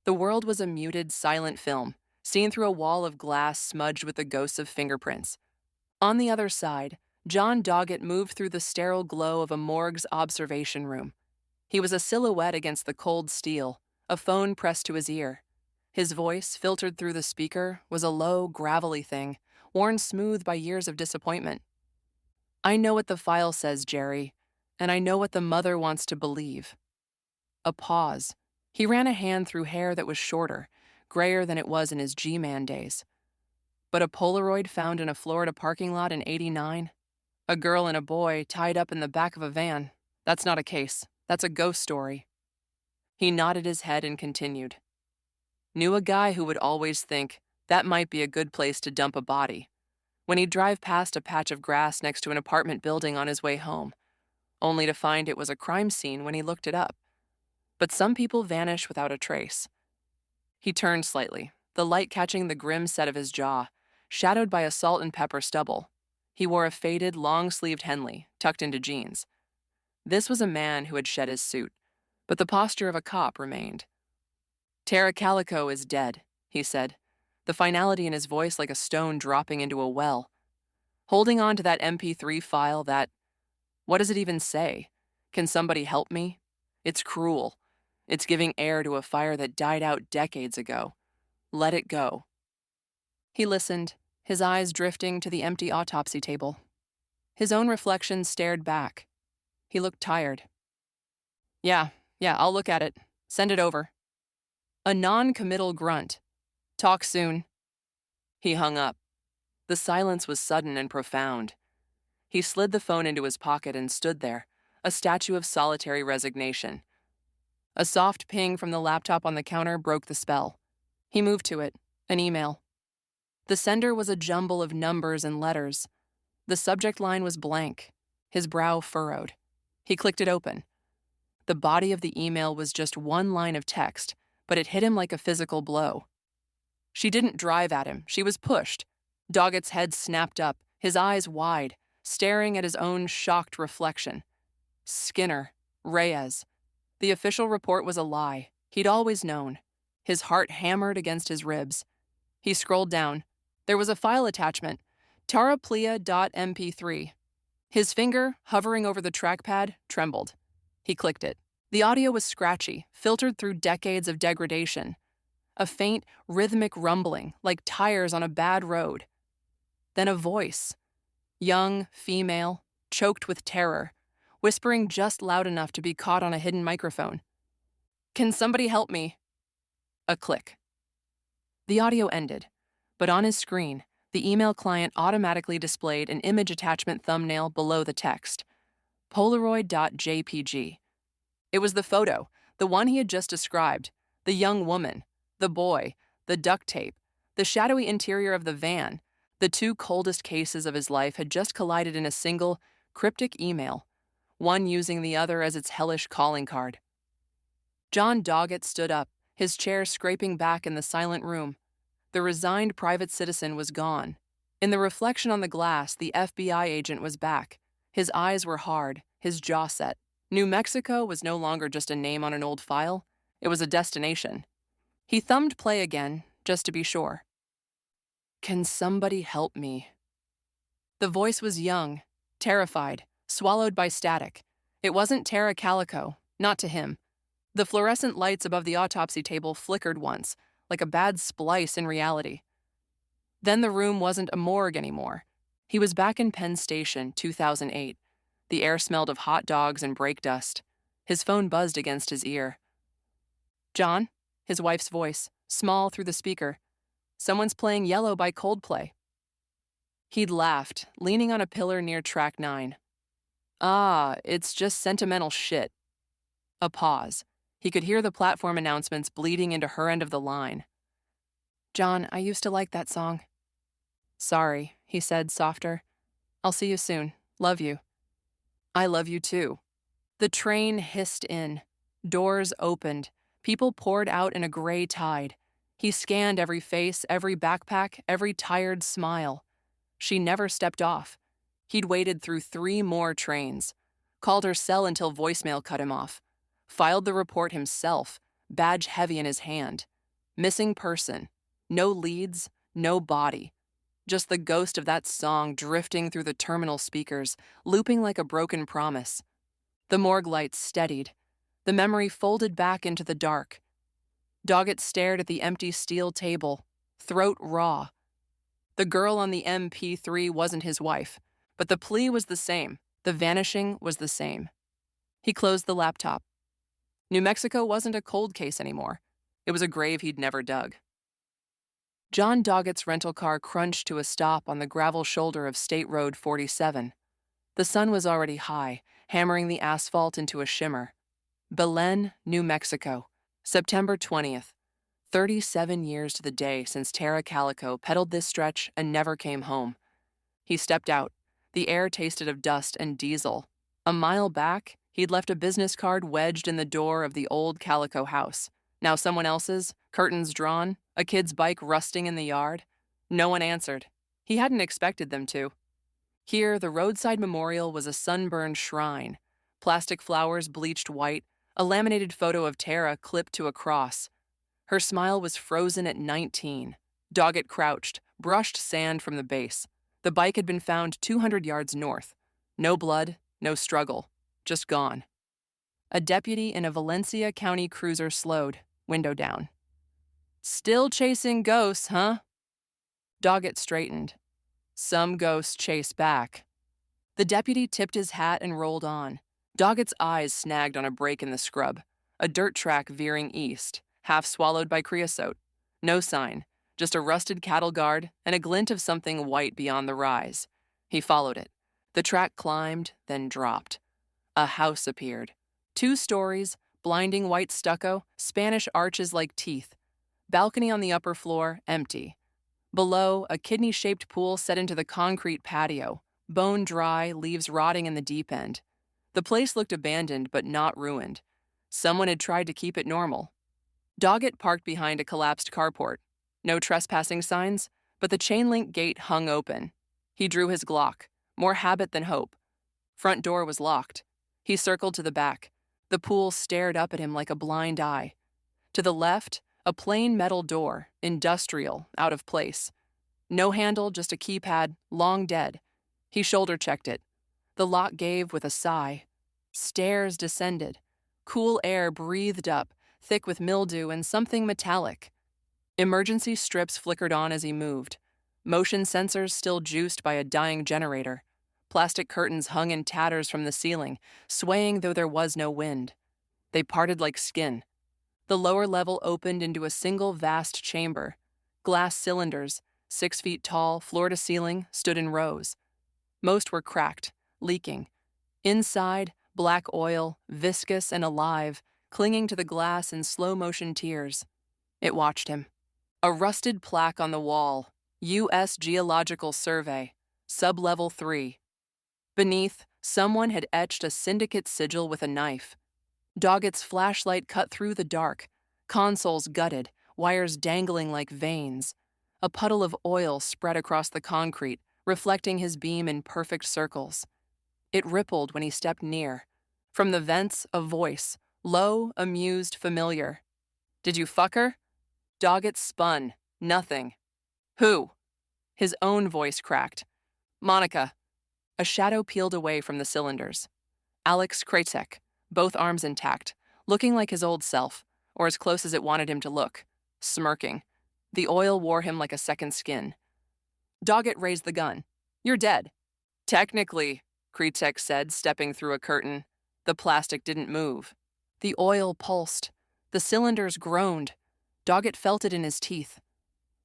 The world was a muted, silent film, seen through a wall of glass smudged with the ghosts of fingerprints. On the other side, John Doggett moved through the sterile glow of a morgue's observation room. He was a silhouette against the cold steel, a phone pressed to his ear. His voice, filtered through the speaker, was a low, gravelly thing, worn smooth by years of disappointment. "I know what the file says, Jerry, and I know what the mother wants to believe." A pause. He ran a hand through hair that was shorter, grayer than it was in his G-Man days. But a Polaroid found in a Florida parking lot in '89? A girl and a boy tied up in the back of a van? That's not a case. That's a ghost story. He nodded his head and continued. Knew a guy who would always think that might be a good place to dump a body, when he'd drive past a patch of grass next to an apartment building on his way home, only to find it was a crime scene when he looked it up. But some people vanish without a trace. He turned slightly, the light catching the grim set of his jaw, shadowed by a salt and pepper stubble. He wore a faded, long-sleeved Henley, tucked into jeans. This was a man who had shed his suit, but the posture of a cop remained. "Tara Calico is dead," he said, the finality in his voice like a stone dropping into a well. Holding on to that MP3 file that... What does it even say? Can somebody help me? It's cruel. It's giving air to a fire that died out decades ago. Let it go. He listened, his eyes drifting to the empty autopsy table. His own reflection stared back. He looked tired. Yeah, I'll look at it. Send it over." A non-committal grunt. "Talk soon." He hung up. The silence was sudden and profound. He slid the phone into his pocket and stood there, a statue of solitary resignation. A soft ping from the laptop on the counter broke the spell. He moved to it, an email. The sender was a jumble of numbers and letters. The subject line was blank, his brow furrowed. He clicked it open. The body of the email was just one line of text, but it hit him like a physical blow. She didn't drive at him, she was pushed. Doggett's head snapped up, his eyes wide, staring at his own shocked reflection. Skinner, Reyes. The official report was a lie. He'd always known. His heart hammered against his ribs. He scrolled down. There was a file attachment, taraplia.mp3. His finger, hovering over the trackpad, trembled. He clicked it. The audio was scratchy, filtered through decades of degradation. A faint, rhythmic rumbling, like tires on a bad road. Then a voice. Young, female, choked with terror, whispering just loud enough to be caught on a hidden microphone. "Can somebody help me?" A click. The audio ended, but on his screen, the email client automatically displayed an image attachment thumbnail below the text. Polaroid.jpg. It was the photo, the one he had just described, the young woman, the boy, the duct tape, the shadowy interior of the van. The two coldest cases of his life had just collided in a single, cryptic email, one using the other as its hellish calling card. John Doggett stood up, his chair scraping back in the silent room. The resigned private citizen was gone. In the reflection on the glass, the FBI agent was back. His eyes were hard, his jaw set. New Mexico was no longer just a name on an old file. It was a destination. He thumbed play again, just to be sure. "Can somebody help me?" The voice was young, terrified, swallowed by static. It wasn't Tara Calico, not to him. The fluorescent lights above the autopsy table flickered once, like a bad splice in reality. Then the room wasn't a morgue anymore. He was back in Penn Station, 2008. The air smelled of hot dogs and brake dust. His phone buzzed against his ear. "John?" His wife's voice, small through the speaker. "Someone's playing Yellow by Coldplay." He'd laughed, leaning on a pillar near track 9. "Ah, it's just sentimental shit." A pause. He could hear the platform announcements bleeding into her end of the line. "John, I used to like that song." "Sorry," he said, softer. "I'll see you soon. Love you." "I love you too." The train hissed in. Doors opened. People poured out in a gray tide. He scanned every face, every backpack, every tired smile. She never stepped off. He'd waited through 3 more trains. Called her cell until voicemail cut him off. Filed the report himself, badge heavy in his hand. Missing person. No leads, no body. Just the ghost of that song drifting through the terminal speakers, looping like a broken promise. The morgue lights steadied. The memory folded back into the dark. Doggett stared at the empty steel table, throat raw. The girl on the MP3 wasn't his wife, but the plea was the same. The vanishing was the same. He closed the laptop. New Mexico wasn't a cold case anymore. It was a grave he'd never dug. John Doggett's rental car crunched to a stop on the gravel shoulder of State Road 47. The sun was already high, hammering the asphalt into a shimmer. Belen, New Mexico, September 20th. 37 years to the day since Tara Calico pedaled this stretch and never came home. He stepped out. The air tasted of dust and diesel. A mile back, he'd left a business card wedged in the door of the old Calico house. Now someone else's, curtains drawn, a kid's bike rusting in the yard. No one answered. He hadn't expected them to. Here, the roadside memorial was a sunburned shrine. Plastic flowers bleached white, a laminated photo of Tara clipped to a cross. Her smile was frozen at 19. Doggett crouched, brushed sand from the base. The bike had been found 200 yards north. No blood, no struggle, just gone. A deputy in a Valencia County cruiser slowed, window down. "Still chasing ghosts, huh?" Doggett straightened. Some ghosts chase back. The deputy tipped his hat and rolled on. Doggett's eyes snagged on a break in the scrub, a dirt track veering east, half swallowed by creosote. No sign, just a rusted cattle guard and a glint of something white beyond the rise. He followed it. The track climbed, then dropped. A house appeared. 2 stories, blinding white stucco, Spanish arches like teeth. Balcony on the upper floor, empty. Below, a kidney-shaped pool set into the concrete patio, bone dry, leaves rotting in the deep end. The place looked abandoned but not ruined. Someone had tried to keep it normal. Doggett parked behind a collapsed carport. No trespassing signs, but the chain-link gate hung open. He drew his Glock, more habit than hope. Front door was locked. He circled to the back. The pool stared up at him like a blind eye. To the left, a plain metal door, industrial, out of place. No handle, just a keypad, long dead. He shoulder-checked it. The lock gave with a sigh. Stairs descended. Cool air breathed up, thick with mildew and something metallic. Emergency strips flickered on as he moved. Motion sensors still juiced by a dying generator. Plastic curtains hung in tatters from the ceiling, swaying though there was no wind. They parted like skin. The lower level opened into a single vast chamber. Glass cylinders, 6 feet tall, floor to ceiling, stood in rows. Most were cracked, leaking. Inside, black oil, viscous and alive, clinging to the glass in slow-motion tears. It watched him. A rusted plaque on the wall, U.S. Geological Survey, Sublevel 3. Beneath, someone had etched a syndicate sigil with a knife. Doggett's flashlight cut through the dark, consoles gutted, wires dangling like veins. A puddle of oil spread across the concrete, reflecting his beam in perfect circles. It rippled when he stepped near. From the vents, a voice, low, amused, familiar. "Did you fuck her?" Doggett spun. Nothing. "Who?" His own voice cracked. "Monica." A shadow peeled away from the cylinders. Alex Kracek, both arms intact, looking like his old self, or as close as it wanted him to look, smirking. The oil wore him like a second skin. Doggett raised the gun. "You're dead." "Technically," Kracek said, stepping through a curtain. The plastic didn't move. The oil pulsed. The cylinders groaned. Doggett felt it in his teeth.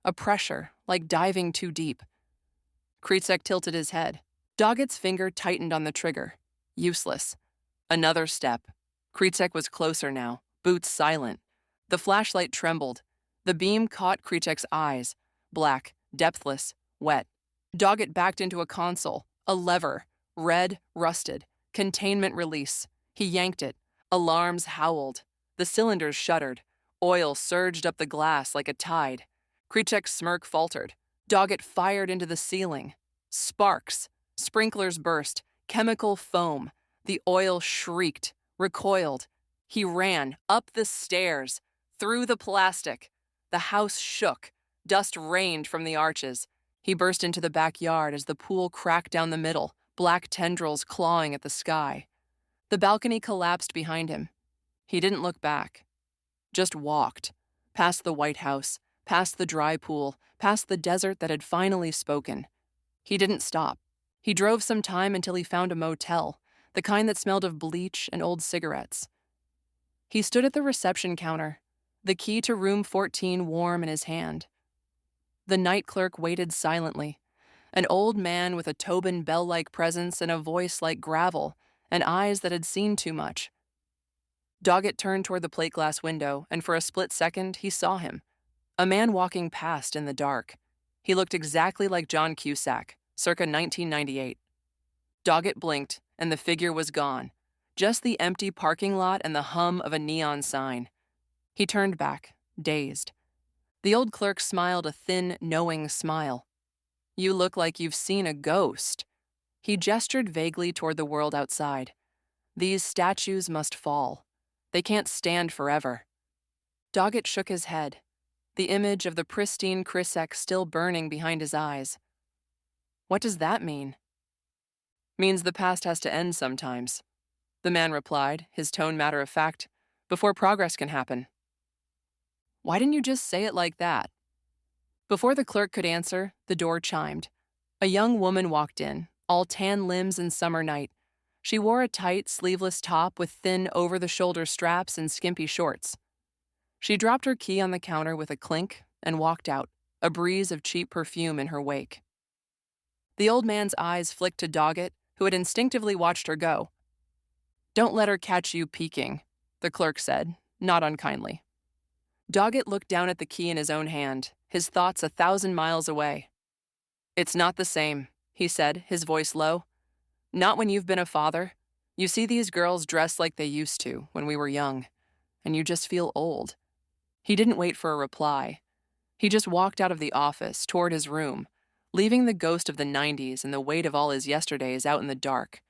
A pressure, like diving too deep. Kracek tilted his head. Doggett's finger tightened on the trigger. Useless. Another step. Kracek was closer now, boots silent. The flashlight trembled. The beam caught Kracek's eyes. Black, depthless, wet. Doggett backed into a console. A lever. Red, rusted. Containment release. He yanked it. Alarms howled. The cylinders shuddered. Oil surged up the glass like a tide. Kracek's smirk faltered. Doggett fired into the ceiling. Sparks. Sprinklers burst. Chemical foam. The oil shrieked, recoiled. He ran, up the stairs, through the plastic. The house shook. Dust rained from the arches. He burst into the backyard as the pool cracked down the middle, black tendrils clawing at the sky. The balcony collapsed behind him. He didn't look back, just walked, past the White House, past the dry pool, past the desert that had finally spoken. He didn't stop. He drove some time until he found a motel, the kind that smelled of bleach and old cigarettes. He stood at the reception counter, the key to room 14 warm in his hand. The night clerk waited silently, an old man with a Tobin Bell-like presence and a voice like gravel, and eyes that had seen too much. Doggett turned toward the plate glass window, and for a split second, he saw him. A man walking past in the dark. He looked exactly like John Cusack, circa 1998. Doggett blinked, and the figure was gone. Just the empty parking lot and the hum of a neon sign. He turned back, dazed. The old clerk smiled a thin, knowing smile. "You look like you've seen a ghost." He gestured vaguely toward the world outside. "These statues must fall. They can't stand forever." Doggett shook his head, the image of the pristine Crisek still burning behind his eyes. "What does that mean?" "Means the past has to end sometimes," the man replied, his tone matter-of-fact, "before progress can happen." "Why didn't you just say it like that?" Before the clerk could answer, the door chimed. A young woman walked in, all tan limbs and summer night. She wore a tight, sleeveless top with thin, over-the-shoulder straps and skimpy shorts. She dropped her key on the counter with a clink and walked out, a breeze of cheap perfume in her wake. The old man's eyes flicked to Doggett, who had instinctively watched her go. "Don't let her catch you peeking," the clerk said, not unkindly. Doggett looked down at the key in his own hand, his thoughts 1,000 miles away. "It's not the same," he said, his voice low. "Not when you've been a father. You see these girls dress like they used to when we were young, and you just feel old." He didn't wait for a reply. He just walked out of the office, toward his room, leaving the ghost of the 90s and the weight of all his yesterdays out in the dark,